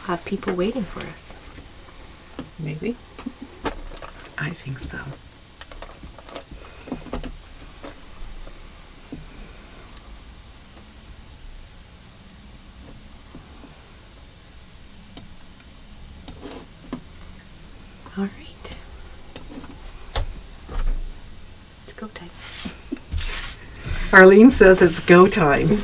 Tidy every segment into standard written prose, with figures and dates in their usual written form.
have people waiting for us. Maybe. I think so. All right. It's go time. Arlene says it's go time.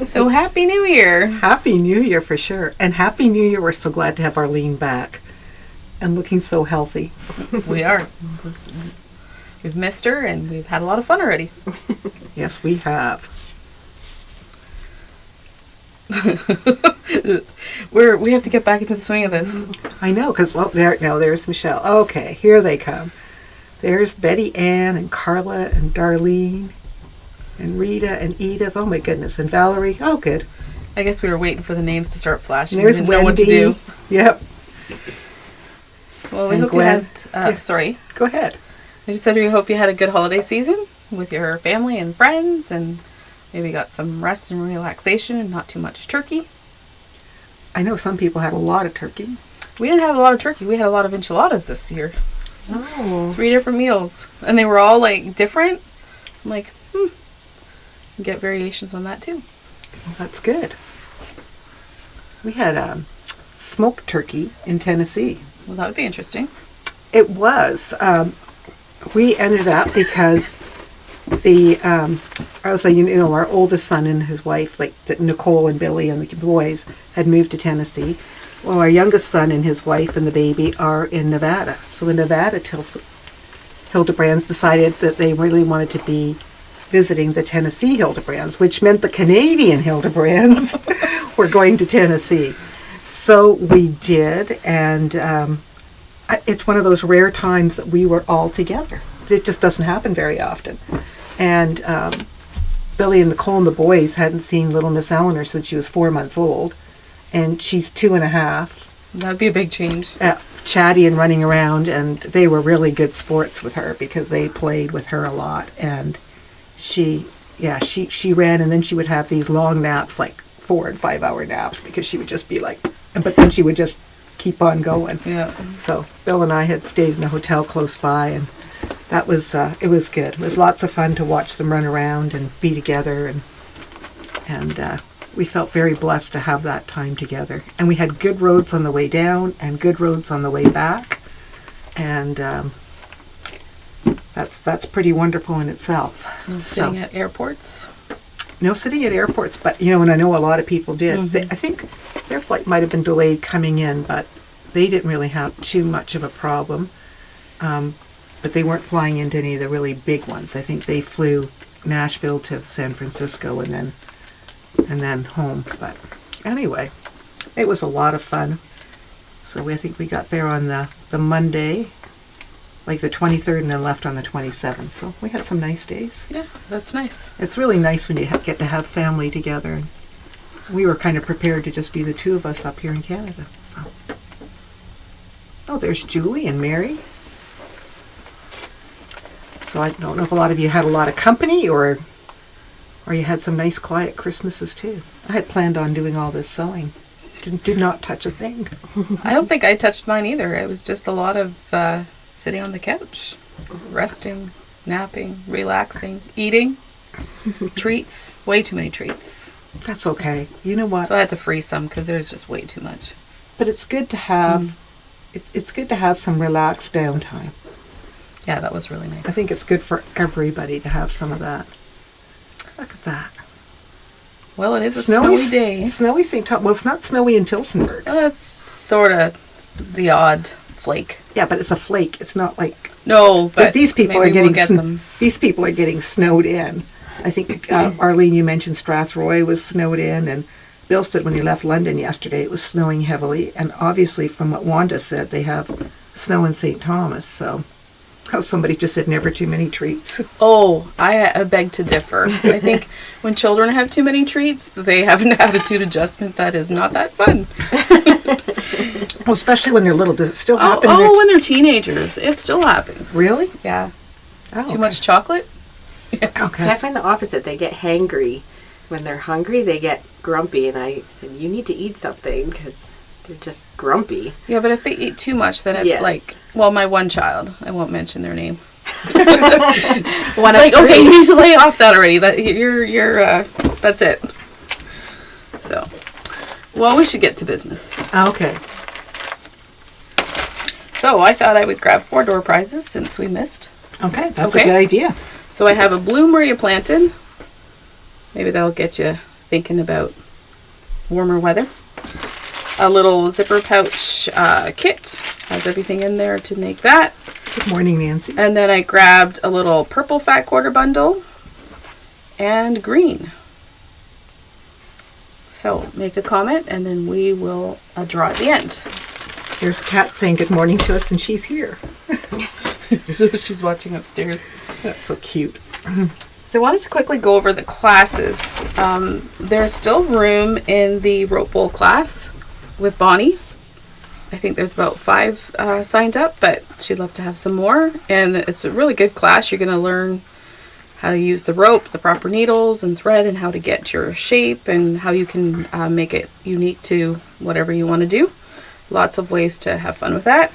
So Happy New Year. Happy New Year for sure. And Happy New Year. We're so glad to have Arlene back and looking so healthy. We are. We've missed her and we've had a lot of fun already. Yes, we have. We have to get back into the swing of this. I know, because there's Michelle. Okay, here they come. There's Betty Ann and Carla and Darlene and Rita and Edith. Oh my goodness, and Valerie. Oh, good. I guess we were waiting for the names to start flashing. There's we didn't Wendy. know what to do. Yep. Well, we And hope Gwen. you had. Sorry, Go ahead. I just said we hope you had a good holiday season with your family and friends, and maybe got some rest and relaxation and not too much turkey. I know some people had a lot of turkey. We didn't have a lot of turkey. We had a lot of enchiladas this year. Oh. 3 different meals, and they were all like different. I'm like, get variations on that too. Well, that's good. We had smoked turkey in Tennessee. Well, that would be interesting. It was. We ended up because our oldest son and his wife, like Nicole and Billy and the boys, had moved to Tennessee. Well, our youngest son and his wife and the baby are in Nevada. So the Nevada Hildebrands decided that they really wanted to be visiting the Tennessee Hildebrands, which meant the Canadian Hildebrands were going to Tennessee. So we did, and it's one of those rare times that we were all together. It just doesn't happen very often. And Billy and Nicole and the boys hadn't seen little Miss Eleanor since she was 4 months old, and she's 2.5. That'd be a big change. Chatty and running around, and they were really good sports with her because they played with her a lot. And she ran, and then she would have these long naps, like 4 and 5 hour naps, because she would just be like, but then she would just keep on going. Yeah. So Bill and I had stayed in a hotel close by, and that was it was good. It was lots of fun to watch them run around and be together, and we felt very blessed to have that time together. And we had good roads on the way down and good roads on the way back, and that's pretty wonderful in itself. Sitting at airports. No sitting at airports, but and I know a lot of people did. Mm-hmm. I think their flight might have been delayed coming in, but they didn't really have too much of a problem. But they weren't flying into any of the really big ones. I think they flew Nashville to San Francisco and then home. But anyway, it was a lot of fun. So I think we got there on the Monday, like the 23rd, and then left on the 27th. So we had some nice days. Yeah, that's nice. It's really nice when you get to have family together. And we were kind of prepared to just be the two of us up here in Canada. So, oh, there's Julie and Mary. So I don't know if a lot of you had a lot of company or you had some nice quiet Christmases too. I had planned on doing all this sewing. Did not touch a thing. I don't think I touched mine either. It was just a lot of sitting on the couch, resting, napping, relaxing, eating, treats, way too many treats. That's okay. You know what? So I had to freeze some because there's just way too much. But it's good to have, it's good to have some relaxed downtime. Yeah, that was really nice. I think it's good for everybody to have some of that. Look at that. Well, it is a snowy day. Snowy St. Thomas. Well, it's not snowy in Tilsonburg. Well, that's sort of the odd flake. Yeah, but it's a flake. It's not like... No, but these people maybe are getting we'll get them. These people are getting snowed in. I think Arlene, you mentioned Strathroy was snowed in, and Bill said when he left London yesterday it was snowing heavily. And obviously, from what Wanda said, they have snow in St. Thomas. So, somebody just said never too many treats. Oh, I beg to differ. I think when children have too many treats, they have an attitude adjustment that is not that fun. Well, especially when they're little. Does it still happen? When they're teenagers, it still happens. Really? Yeah. Oh, Too much chocolate? Okay. See, I find the opposite. They get hangry. When they're hungry, they get grumpy. And I said, you need to eat something because They're just grumpy. Yeah, but if they eat too much, then it's Yes. like, well, my one child, I won't mention their name. One It's of like, three. okay, you need to lay off that already. That you're that's it. So, well, we should get to business. Okay. So I thought I would grab 4 door prizes since we missed. Okay, that's Okay. a good idea. So I have a bloom where you planted. Maybe that'll get you thinking about warmer weather. A little zipper pouch kit. Has everything in there to make that. Good morning, Nancy. And then I grabbed a little purple fat quarter bundle and green. So make a comment and then we will draw at the end. There's Kat saying good morning to us, and she's here. So she's watching upstairs. That's so cute. So I wanted to quickly go over the classes. There's still room in the rope bowl class with Bonnie. I think there's about 5 signed up, but she'd love to have some more. And it's a really good class. You're going to learn how to use the rope, the proper needles and thread, and how to get your shape and how you can make it unique to whatever you want to do. Lots of ways to have fun with that.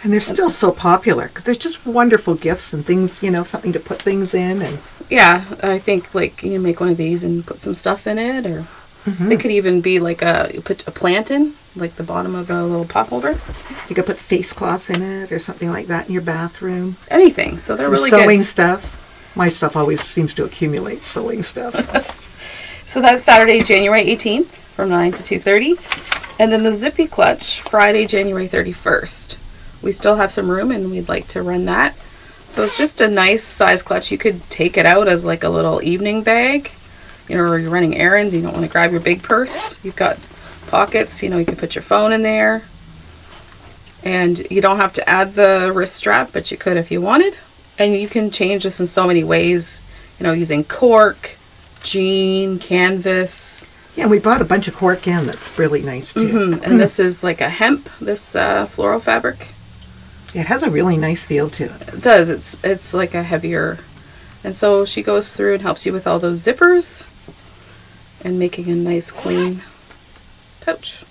And they're still so popular because they're just wonderful gifts and things, something to put things in. And Yeah, I think like you make one of these and put some stuff in it, or it could even be like you put a plant in, like the bottom of a little pot holder. you could put face cloths in it or something like that in your bathroom. Anything. So they're Some really sewing good. stuff. My stuff always seems to accumulate sewing stuff. So that's Saturday, January 18th from 9 to 2:30. And then the Zippy Clutch, Friday, January 31st. We still have some room and we'd like to run that. So it's just a nice size clutch. You could take it out as like a little evening bag, or you're running errands, you don't want to grab your big purse. You've got pockets, you can put your phone in there. And you don't have to add the wrist strap, but you could if you wanted. And you can change this in so many ways, using cork, jean, canvas. Yeah, we bought a bunch of cork in that's really nice too. And this is like a hemp, this floral fabric. It has a really nice feel to it. It does. It's like a heavier. And so she goes through and helps you with all those zippers and making a nice clean pouch.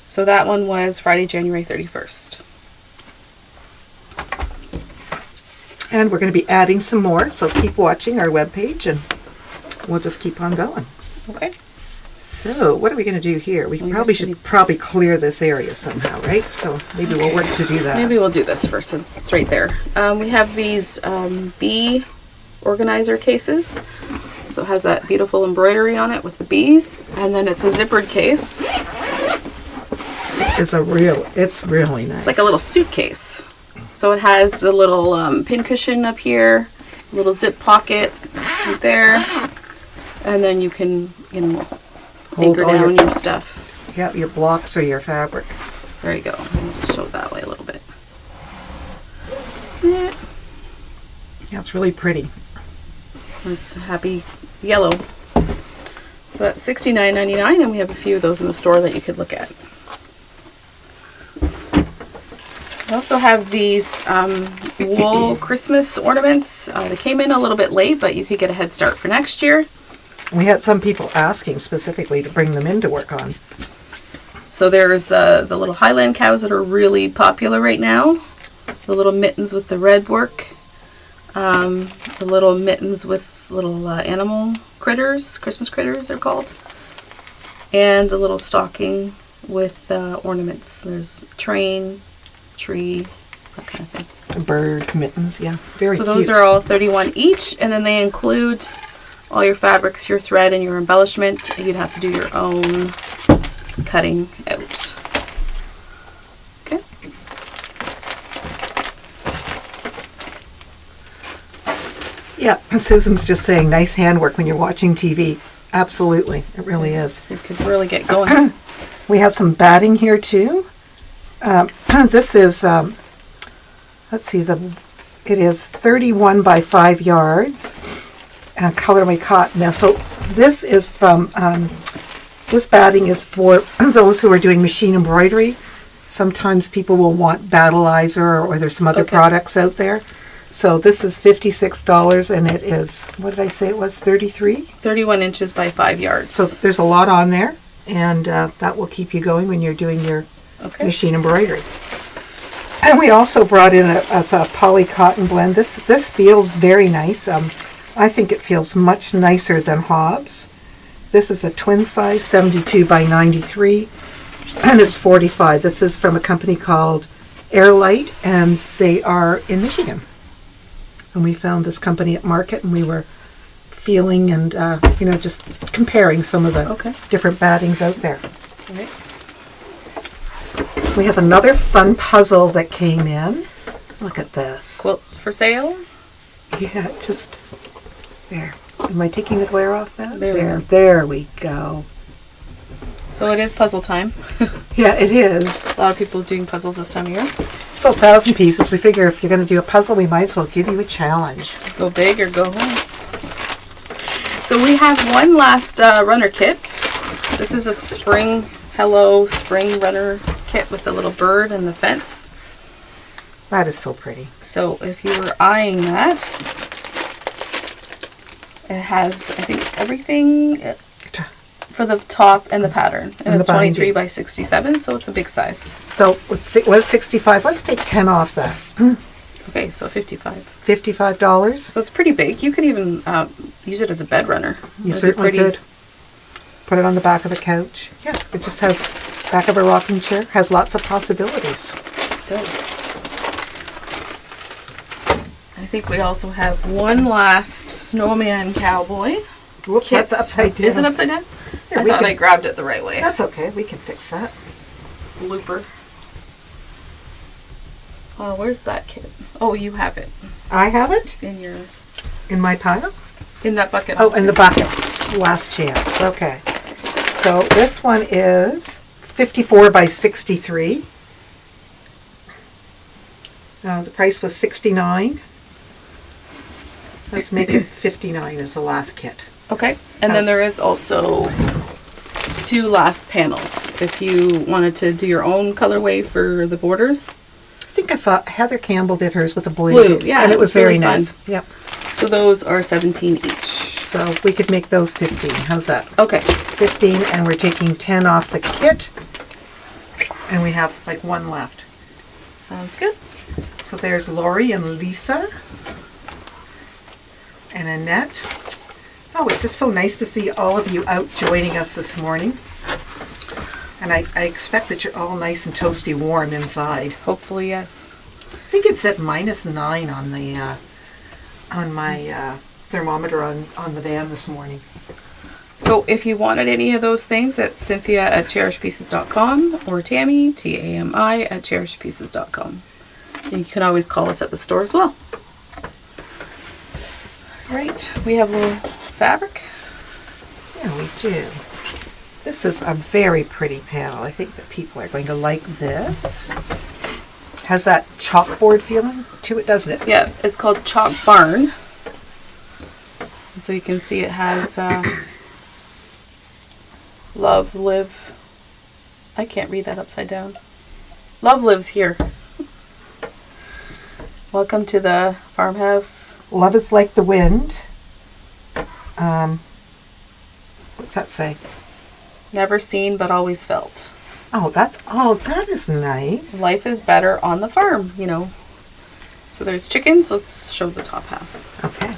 So that one was Friday, January 31st. And we're going to be adding some more, so keep watching our webpage and we'll just keep on going. Okay. So what are we going to do here? We Well, probably yes, we should probably clear this area somehow, right? So maybe we'll work to do that. Maybe we'll do this first since it's right there. We have these bee organizer cases. So it has that beautiful embroidery on it with the bees. And then it's a zippered case. It's really nice. It's like a little suitcase. So it has the little pin cushion up here, little zip pocket right there. And then you can, anchor all down your stuff. Yeah, your blocks or your fabric. There you go. I'll just show it that way a little bit. Yeah. Yeah, it's really pretty. It's happy yellow. So that's $69.99, and we have a few of those in the store that you could look at. We also have these wool Christmas ornaments. They came in a little bit late, but you could get a head start for next year. We had some people asking specifically to bring them in to work on. So there's the little Highland cows that are really popular right now. The little mittens with the red work. The little mittens with little animal critters, Christmas critters they're called. And a little stocking with ornaments. There's train, tree, that kind of thing. Bird mittens, yeah, very So cute. those are all $31 each, and then they include all your fabrics, your thread, and your embellishment. You'd have to do your own cutting out. Okay. Yeah, Susan's just saying nice handwork when you're watching TV. Absolutely, it really is. So you could really get going. We have some batting here too. This is, let's see, it is 31 by 5 yards. Colorway cotton. Now, so this is from, this batting is for those who are doing machine embroidery. Sometimes people will want battleizer or there's some other products out there. So this is $56 and it is, what did I say it was, 33? 31 inches by 5 yards. So there's a lot on there. and that will keep you going when you're doing your Okay. machine embroidery. And we also brought in a poly cotton blend. This feels very nice. I think it feels much nicer than Hobbs. This is a twin size, 72 by 93, and it's 45. This is from a company called Airlight, and they are in Michigan. And we found this company at market, and we were feeling and just comparing some of the Okay. different battings out there. All right. We have another fun puzzle that came in. Look at this. Quilts for sale. Yeah, just there. Am I taking the glare off that? There. There we go. So it is puzzle time. Yeah, it is. A lot of people doing puzzles this time of year. So 1,000 pieces. We figure if you're going to do a puzzle, we might as well give you a challenge. Go big or go home. So we have one last runner kit. This is a spring runner kit with the little bird and the fence. That is so pretty. So if you were eyeing that, it has, I think, everything for the top and the pattern. And And it's the binding. 23 by 67, so it's a big size. So what's 65? Let's take 10 off that. Okay, so 55. $55. So it's pretty big. You could even use it as a bed runner. You It'd be certainly pretty- could. Put it on the back of the couch. Yeah, it just has back of a rocking chair. Has lots of possibilities. It does. I think we also have one last snowman cowboy. Whoops, kit. that's upside down. Is it upside down? Here, I we thought can- I grabbed it the right way. That's okay. We can fix that. Blooper. Oh, where's that kit? Oh, you have it I have it in my pile. in that bucket. Oh, in the bucket. Last chance. Okay. So this one is 54 by 63. The price was $69. Let's make it 59 as the last kit. Okay, and then there is also 2 last panels if you wanted to do your own colorway for the borders. I think I saw Heather Campbell did hers with a blue. Yeah, and it was very really fun. nice. Yep. So those are 17 each. So we could make those 15. How's that? Okay. 15, and we're taking 10 off the kit. And we have like one left. Sounds good. So there's Lori and Lisa and Annette. Oh, it's just so nice to see all of you out joining us this morning. And I expect that you're all nice and toasty warm inside. Hopefully, yes. I think it's at -9 on the on my thermometer on the van this morning. So if you wanted any of those things, it's Cynthia at cherishedpieces.com or Tami, Tami, at cherishedpieces.com. And you can always call us at the store as well. Right, we have a little fabric. Yeah, we do. This is a very pretty panel. I think that people are going to like this. Has that chalkboard feeling to it, doesn't it? Yeah, it's called Chalk Barn. And so you can see it has love, live. I can't read that upside down. Love lives here. Welcome to the farmhouse. Love is like the wind. What's that say? Never seen but always felt. Oh, that is nice. Life is better on the farm, you know. So there's chickens. Let's show the top half. Okay.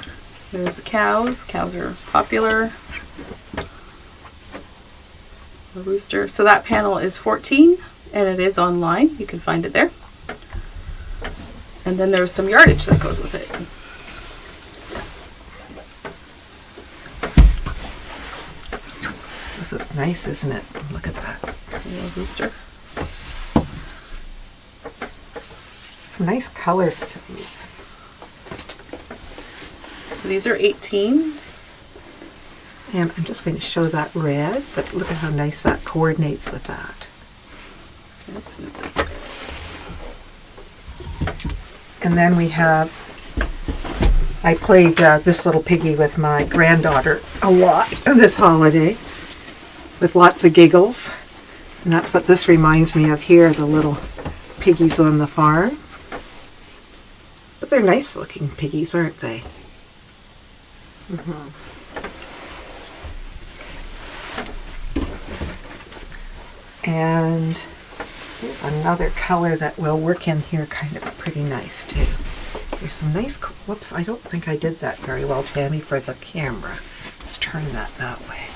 There's the cows. Cows are popular. The rooster. So that panel is 14 and it is online. You can find it there. And then there's some yardage that goes with it. This is nice, isn't it? Look at that. Little rooster. Some nice colors to these. So these are 18. And I'm just going to show that red, but look at how nice that coordinates with that. Let's move this way. And then we have, I played this little piggy with my granddaughter a lot this holiday, with lots of giggles. And that's what this reminds me of here, the little piggies on the farm. But they're nice looking piggies, aren't they? And here's another color that will work in here kind of pretty nice too. There's some nice, whoops, I don't think I did that very well, Tammy, for the camera. Let's turn that way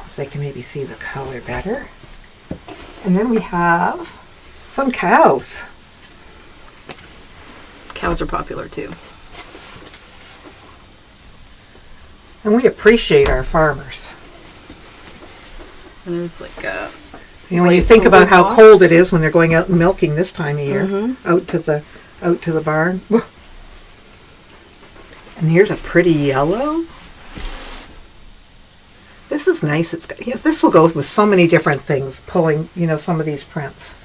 so they can maybe see the color better. And then we have some cows. Cows are popular too. And we appreciate our farmers. And there's like a... You know, when you think about how cold it is when they're going out and milking this time of year, out to the barn. And here's a pretty yellow. This is nice. It's got, you know, this will go with so many different things. Pulling, you know, some of these prints,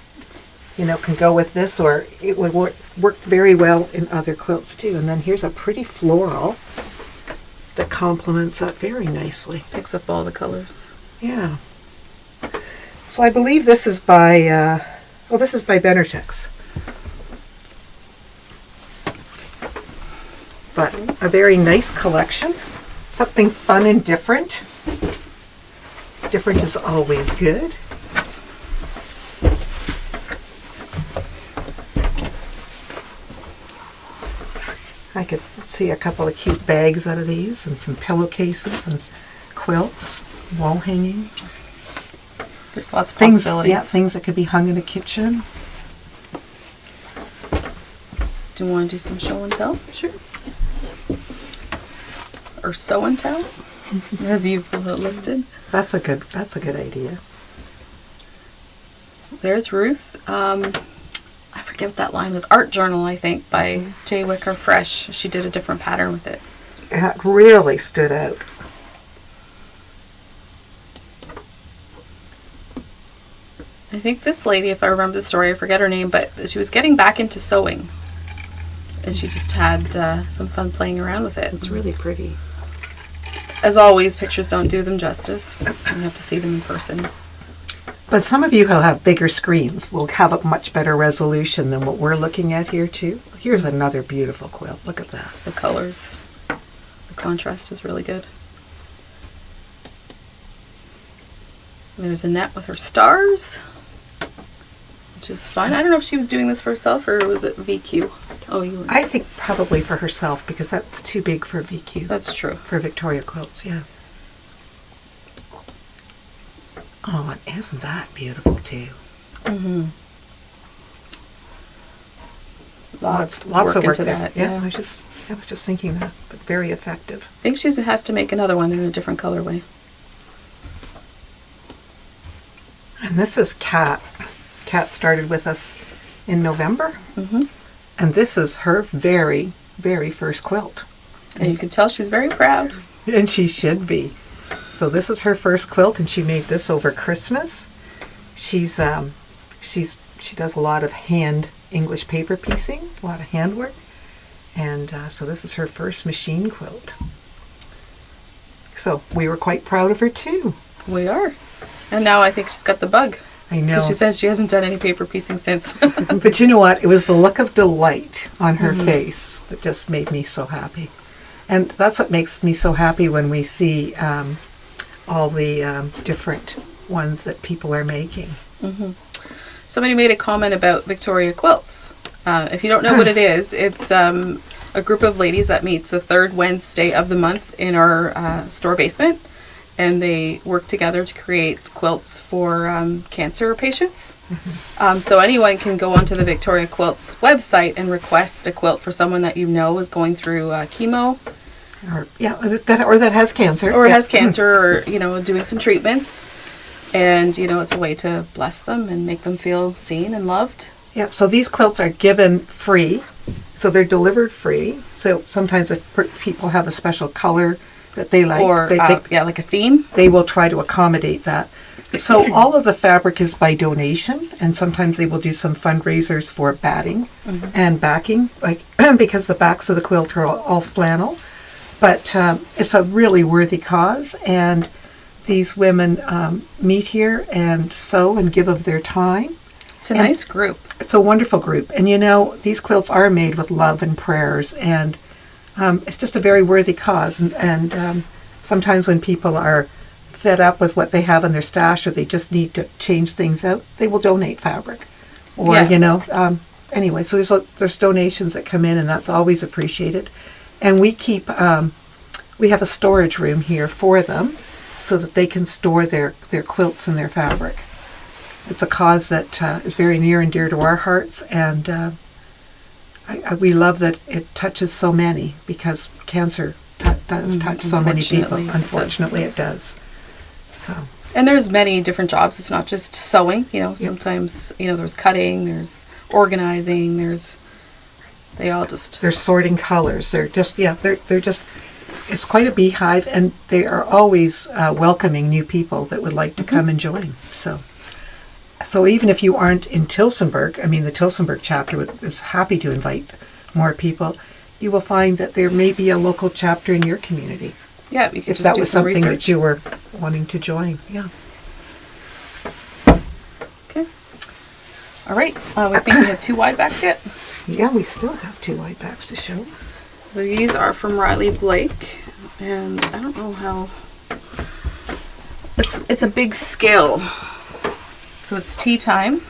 you know, can go with this, or it would work very well in other quilts too. And then here's a pretty floral that complements that very nicely. Picks up all the colors. Yeah. So I believe this is by, this is by Benertex. But a very nice collection. Something fun and different. Different is always good. I could see a couple of cute bags out of these, and some pillowcases and quilts, wall hangings. There's lots of possibilities. Yeah, things that could be hung in a kitchen. Do you want to do some show and tell? Sure. Or sew and tell, as you've listed. That's a good idea. There's Ruth. I forget what that line was. Art Journal, I think, by J. Wicker Fresh. She did a different pattern with it. It really stood out. I think this lady, if I remember the story, I forget her name, but she was getting back into sewing. And she just had some fun playing around with it. It's really pretty. As always, pictures don't do them justice. You have to see them in person. But some of you who have bigger screens will have a much better resolution than what we're looking at here too. Here's another beautiful quilt. Look at that. The colors. The contrast is really good. There's Annette with her stars, which was fun. I don't know if she was doing this for herself or was it VQ? Oh, you were. I think probably for herself, because that's too big for VQ. That's true. For Victoria quilts, yeah. Oh, and isn't that beautiful too? Mm-hmm. Lots of work into there. that. Yeah, I was just thinking that, but very effective. I think she has to make another one in a different colorway. And this is Kat. Kat started with us in November. Mm-hmm. And this is her very, very first quilt. And you can tell she's very proud. And she should be. So this is her first quilt, and she made this over Christmas. She does a lot of hand English paper piecing, a lot of handwork. And so this is her first machine quilt. So we were quite proud of her too. We are. And now I think she's got the bug. I know. Because she says she hasn't done any paper piecing since. But you know what? It was the look of delight on her face that just made me so happy. And that's what makes me so happy when we see all the different ones that people are making. Mm-hmm. Somebody made a comment about Victoria Quilts. If you don't know what it is, it's a group of ladies that meets the third Wednesday of the month in our store basement. And they work together to create quilts for cancer patients. Mm-hmm. So anyone can go onto the Victoria Quilts website and request a quilt for someone that you know is going through chemo. Or that has cancer. Or has cancer, or, doing some treatments. And, it's a way to bless them and make them feel seen and loved. Yeah, so these quilts are given free. So they're delivered free. So sometimes if people have a special color that they like, or like a theme, they will try to accommodate that. So all of the fabric is by donation, and sometimes they will do some fundraisers for batting and backing, like because the backs of the quilt are all flannel. But it's a really worthy cause, and these women meet here and sew and give of their time. It's a nice group. It's a wonderful group, and these quilts are made with love and prayers, and it's just a very worthy cause. And sometimes when people are fed up with what they have in their stash, or they just need to change things out, they will donate fabric. Or, Yeah. Anyway, so there's donations that come in, and that's always appreciated. And we keep, we have a storage room here for them so that they can store their quilts and their fabric. It's a cause that is very near and dear to our hearts, and we love that it touches so many, because cancer does touch so many people. Unfortunately, it does. So. And there's many different jobs. It's not just sewing. Sometimes there's cutting, there's organizing, they're sorting colors. They're just it's quite a beehive, and they are always welcoming new people that would like to come and join. So even if you aren't in Tillsonburg, the Tillsonburg chapter is happy to invite more people. You will find that there may be a local chapter in your community. Yeah, you could if just that do was some something research. that you were wanting to join. Yeah. Okay. All right. We think we have 2 wide backs yet. Yeah, we still have 2 wide backs to show. These are from Riley Blake, and I don't know how. It's a big scale. So it's tea time.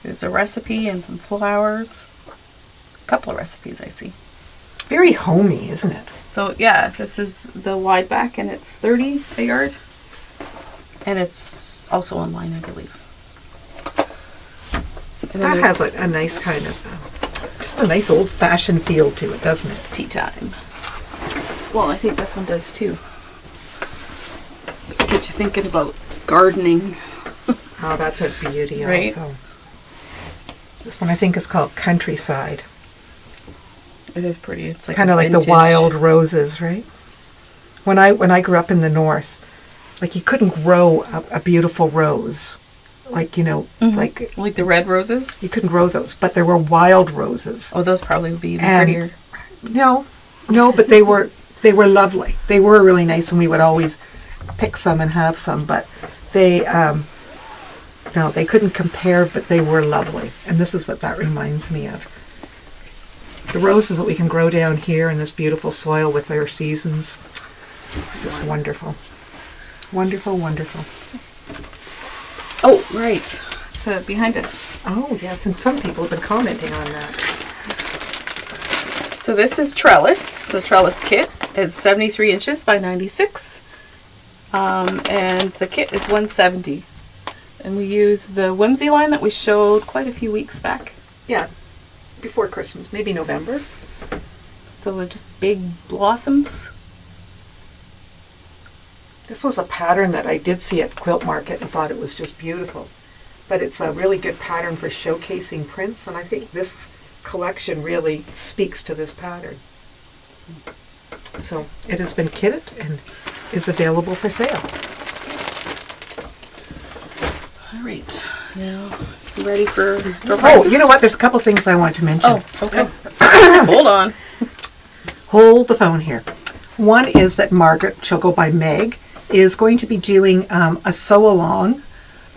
There's a recipe and some flowers. A couple of recipes I see. Very homey, isn't it? So yeah, this is the wide back, and it's $30 a yard. And it's also online, I believe. And That has a nice kind of, just a nice old-fashioned feel to it, doesn't it? tea time. Well, I think this one does too. Get you thinking about gardening. Oh, that's a beauty Right. also. This one I think is called Countryside. It is pretty. It's like Kind of like the wild roses, right? When I grew up in the north, like you couldn't grow a beautiful rose, like like the red roses. you couldn't grow those, but there were wild roses. Oh, those probably would be even And prettier. No, but they were lovely. They were really nice, and we would always pick some and have some. But they couldn't compare. But they were lovely, and this is what that reminds me of. The roses that we can grow down here in this beautiful soil with their seasons. It's just wonderful. Wonderful, wonderful. Oh, right. Behind us. Oh, yes, and some people have been commenting on that. So this is trellis. The trellis kit is 73 inches by 96. And the kit is $170. And we use the Whimsy line that we showed quite a few weeks back. Yeah, before Christmas, maybe November. So they're just big blossoms. This was a pattern that I did see at Quilt Market and thought it was just beautiful. But it's a really good pattern for showcasing prints, and I think this collection really speaks to this pattern. So it has been kitted and is available for sale. All right. Now, you ready for door Oh, prizes? you know what? There's a couple things I want to mention. Oh, okay. Hold on. Hold the phone here. One is that Margaret, she'll go by Meg, is going to be doing a sew-along,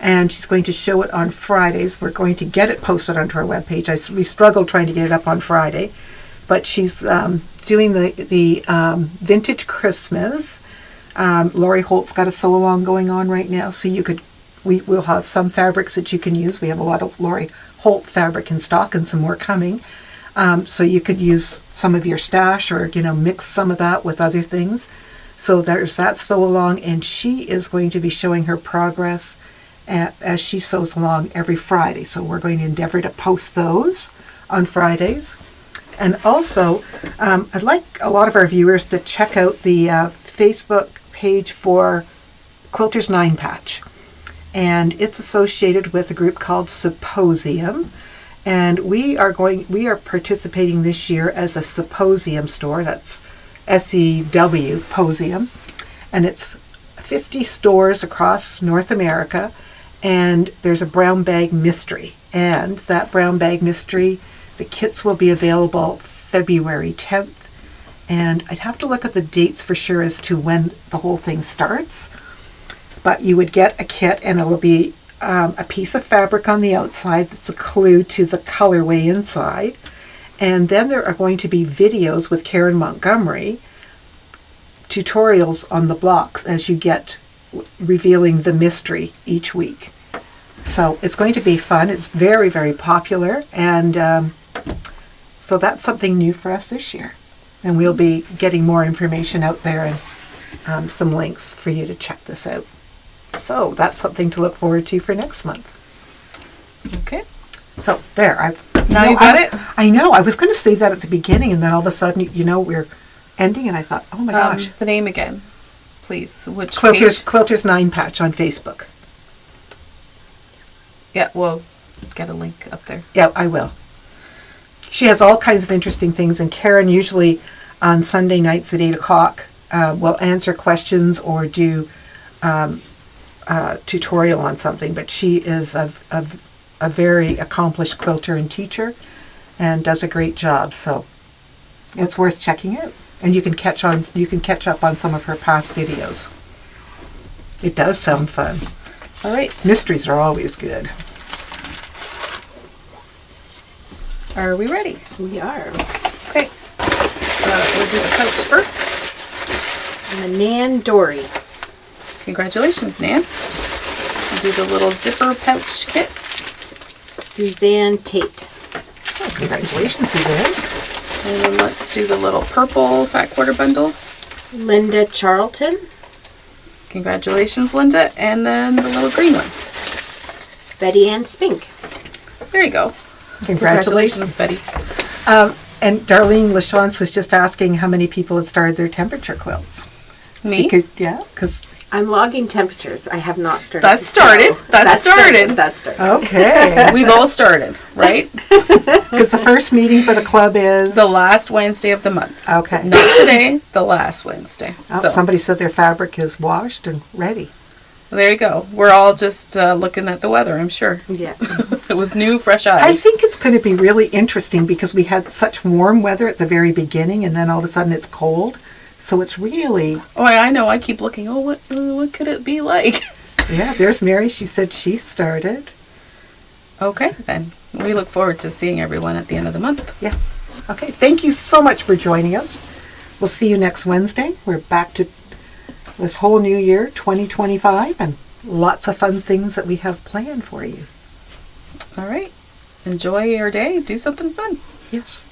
and she's going to show it on Fridays. We're going to get it posted onto our webpage. We struggled trying to get it up on Friday, but she's doing the Vintage Christmas. Lori Holt's got a sew-along going on right now, so we'll have some fabrics that you can use. We have a lot of Lori Holt fabric in stock and some more coming. So you could use some of your stash, or mix some of that with other things. So there's that sew along, and she is going to be showing her progress as she sews along every Friday. So we're going to endeavor to post those on Fridays. And also, I'd like a lot of our viewers to check out the Facebook page for Quilters 9 Patch. And it's associated with a group called Symposium. And we are participating this year as a Symposium store. That's SEW, Posium. And it's 50 stores across North America. And there's a brown bag mystery. And that brown bag mystery, the kits will be available February 10th. And I'd have to look at the dates for sure as to when the whole thing starts. But you would get a kit, and it'll be a piece of fabric on the outside that's a clue to the colorway inside. And then there are going to be videos with Karen Montgomery, tutorials on the blocks as you get revealing the mystery each week. So it's going to be fun. It's very, very popular. And so that's something new for us this year. And we'll be getting more information out there and some links for you to check this out. So that's something to look forward to for next month. Okay. So there. Now you got it? I know. I was going to say that at the beginning, and then all of a sudden, we're ending, and I thought, oh my gosh. The name again, please. Which page? Quilters 9 Patch on Facebook. Yeah, we'll get a link up there. Yeah, I will. She has all kinds of interesting things, and Karen usually on Sunday nights at 8 o'clock will answer questions or do tutorial on something. But she is a very accomplished quilter and teacher and does a great job. So it's worth checking out. And you can catch up on some of her past videos. It does sound fun. All right. Mysteries are always good. Are we ready? We are. Okay. We'll do the pouch first. I'm a Nan Dory. Congratulations, Nan. We'll do the little zipper pouch kit. Suzanne Tate. Oh, congratulations, Suzanne. And then let's do the little purple fat quarter bundle. Linda Charlton. Congratulations, Linda. And then the little green one. Betty Ann Spink. There you go. Congratulations, Betty. And Darlene Lachance was just asking how many people had started their temperature quilts. Me? Because I'm logging temperatures. I have not started. That's started. That's started. That's started. okay, We've all started, right? because the first meeting for the club is The last Wednesday of the month. okay. Not today, the last Wednesday. Oh, So somebody said their fabric is washed and ready. there you go. We're all just looking at the weather, I'm sure, Yeah. with new, fresh I eyes. think it's going to be really interesting because we had such warm weather at the very beginning, and then all of a sudden it's cold. So it's really Oh, I know. I keep looking. Oh, what could it be like? yeah. There's Mary. She said she started. Okay, then. We look forward to seeing everyone at the end of the month. Yeah. Okay. Thank you so much for joining us. We'll see you next Wednesday. We're back to this whole new year, 2025, and lots of fun things that we have planned for you. All right. Enjoy your day. Do something fun. Yes.